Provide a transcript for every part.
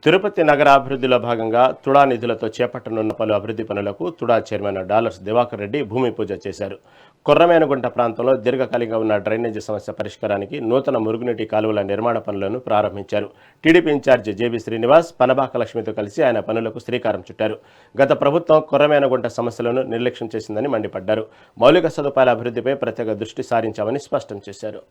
తిరుపతి నగరాభివృద్ధిలో భాగంగా తుడా నిధులతో చేపట్టనున్న పలు అభివృద్ధి పనులకు తుడా చైర్మన్ డాలర్స్ దివాకర్ రెడ్డి భూమి పూజ చేశారు. కొర్రమేనగుంట ప్రాంతంలో దీర్ఘకాలికంగా ఉన్న డ్రైనేజీ సమస్య పరిష్కారానికి నూతన మురుగునీటి కాలువల నిర్మాణ పనులను ప్రారంభించారు. TDP incharge JB Srinivas Panabaka లక్ష్మితో కలిసి ఆయన పనులకు శ్రీకారం చుట్టారు. గత ప్రభుత్వం కొర్రమేనగుంట సమస్యలను నిర్లక్ష్యం చేసిందని మండిపడ్డారు. మౌలిక సదుపాయాల అభివృద్ధిపై ప్రత్యేక దృష్టి సారించామని స్పష్టం చేశారు.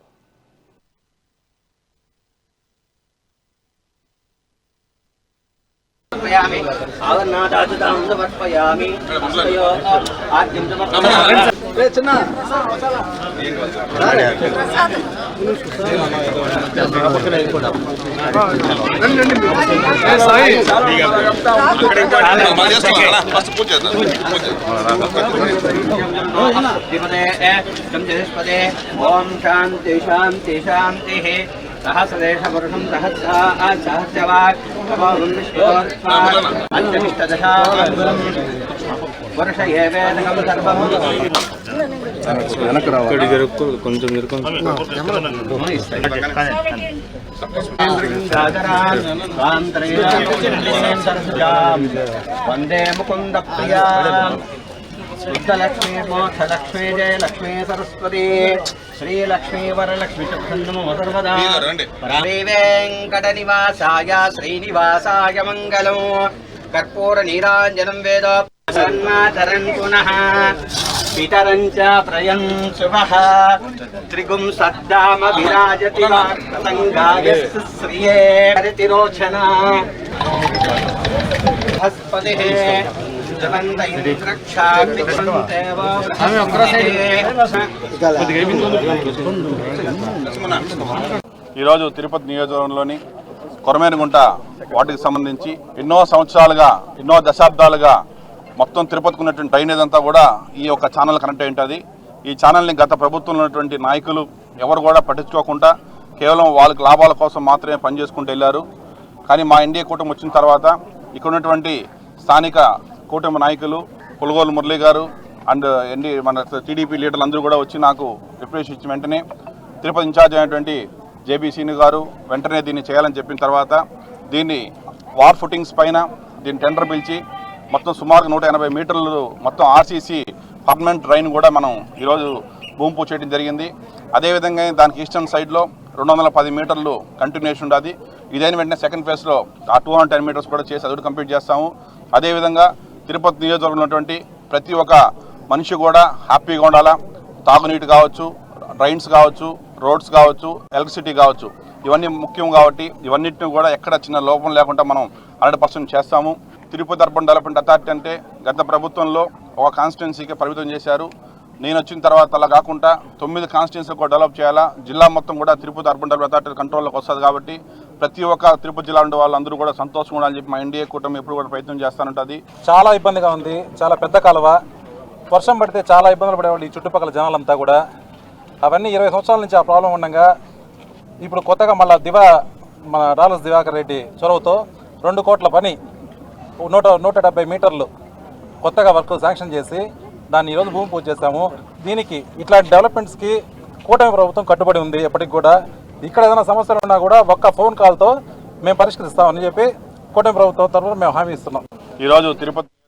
ఓం శాంతి శాంతి శాంతి सहस्रेश पुरुषं सहस्रवाक् पंचमिष्टदशा वर्ष एवेदकं सर्वं वंदे मुकुंद प्रिया शुद्धलक्ष्मी मोक्षलक्ष्मी जय लक्ष्मी सरस्वती श्रीलक्ष्मी वरलक्ष्मी नमो सर्वदा वेंकटनिवासाय श्रीनिवासाय मंगलम कर्पूर नीरांजनं वेद सन्मातरं पुनः पितरं च प्रयं शुभः त्रिगुं सद्दाम विराजति वार्तसंगाय श्रिये हरितिरोचना हस्पतिः ఈరోజు తిరుపతి నియోజకవర్గంలోని కొర్రమేనగుంట వాటికి సంబంధించి ఎన్నో సంవత్సరాలుగా ఎన్నో దశాబ్దాలుగా మొత్తం తిరుపతికి ఉన్నటువంటి డ్రైనేజ్ అంతా కూడా ఈ యొక్క ఛానల్ కనెక్ట్ అయి ఉంటుంది. ఈ ఛానల్ని గత ప్రభుత్వంలో ఉన్నటువంటి నాయకులు ఎవరు కూడా పట్టించుకోకుండా కేవలం వాళ్ళకి లాభాల కోసం మాత్రమే పనిచేసుకుంటూ వెళ్ళారు. కానీ మా ఎన్డీఏ కూటమి వచ్చిన తర్వాత ఇక్కడ ఉన్నటువంటి స్థానిక కూటమి నాయకులు పులగోలు మురళి గారు అండ్ మన టీడీపీ లీడర్లు అందరూ కూడా వచ్చి నాకు రిప్రజెంటేషన్ ఇచ్చిన వెంటనే తిరుపతి ఇన్ఛార్జ్ అయినటువంటి జేబీ శ్రీను గారు వెంటనే దీన్ని చేయాలని చెప్పిన తర్వాత దీన్ని వార్ ఫుటింగ్స్ పైన దీన్ని టెండర్ పిలిచి మొత్తం సుమారుగా 180 మీటర్లు మొత్తం ఆర్సీసీ పర్మనెంట్ డ్రైన్ కూడా మనం ఈరోజు భూమి పూజ చేయడం జరిగింది. అదేవిధంగా దానికి ఈస్టర్న్ సైడ్లో 210 మీటర్లు కంటిన్యూషన్ ఉండాలి. ఇదైన వెంటనే సెకండ్ ఫేజ్లో ఆ 210 మీటర్స్ కూడా చేసి అది కూడా కంప్లీట్ చేస్తాము. అదేవిధంగా తిరుపతి నియోజకవర్గంలో ఉన్నటువంటి ప్రతి ఒక్క మనిషి కూడా హ్యాపీగా ఉండాలా. తాగునీటి కావచ్చు, డ్రైన్స్ కావచ్చు, రోడ్స్ కావచ్చు, ఎలక్ట్రిసిటీ కావచ్చు, ఇవన్నీ ముఖ్యం కాబట్టి ఇవన్నిటిని కూడా ఎక్కడ చిన్న లోపం లేకుండా మనం 100% చేస్తాము. తిరుపతి అర్బన్ డెవలప్మెంట్ అథారిటీ అంటే గత ప్రభుత్వంలో ఒక కాన్స్టిట్యున్సీకి పరిమితం చేశారు. నేను వచ్చిన తర్వాత అలా కాకుండా 9 కాన్స్టిట్యున్సీ కూడా డెవలప్ చేయాలా. జిల్లా మొత్తం కూడా తిరుపతి అర్బన్ డెవలప్మెంట్ అథారిటీ కంట్రోల్లోకి వస్తుంది కాబట్టి ప్రతి ఒక్క తిరుపతి జిల్లా ఉండే వాళ్ళందరూ కూడా సంతోషంగా ఉండాలని చెప్పి మా ఎన్డీఏ కూటమి ఎప్పుడు కూడా ప్రయత్నం చేస్తానంటుంది. చాలా ఇబ్బందిగా ఉంది. చాలా పెద్ద కాలువ, వర్షం పడితే చాలా ఇబ్బందులు పడేవాళ్ళు ఈ చుట్టుపక్కల జనాలంతా కూడా. అవన్నీ 20 సంవత్సరాల నుంచి ఆ ప్రాబ్లం ఉండగా ఇప్పుడు కొత్తగా మళ్ళీ మన డాలర్స్ దివాకర్ రెడ్డి చొరవతో 2 కోట్ల పని 170 మీటర్లు కొత్తగా వర్క్ శాంక్షన్ చేసి దాన్ని ఈరోజు భూమి పూజ చేశాము. దీనికి ఇట్లాంటి డెవలప్మెంట్స్కి కూటమి ప్రభుత్వం కట్టుబడి ఉంది. ఎప్పటికి కూడా ఇక్కడ ఏదైనా సమస్యలు ఉన్నా కూడా ఒక్క ఫోన్ కాల్తో మేము పరిష్కరిస్తామని చెప్పి కూటమి ప్రభుత్వం తరఫున మేము హామీ ఇస్తున్నాం. ఈరోజు తిరుపతి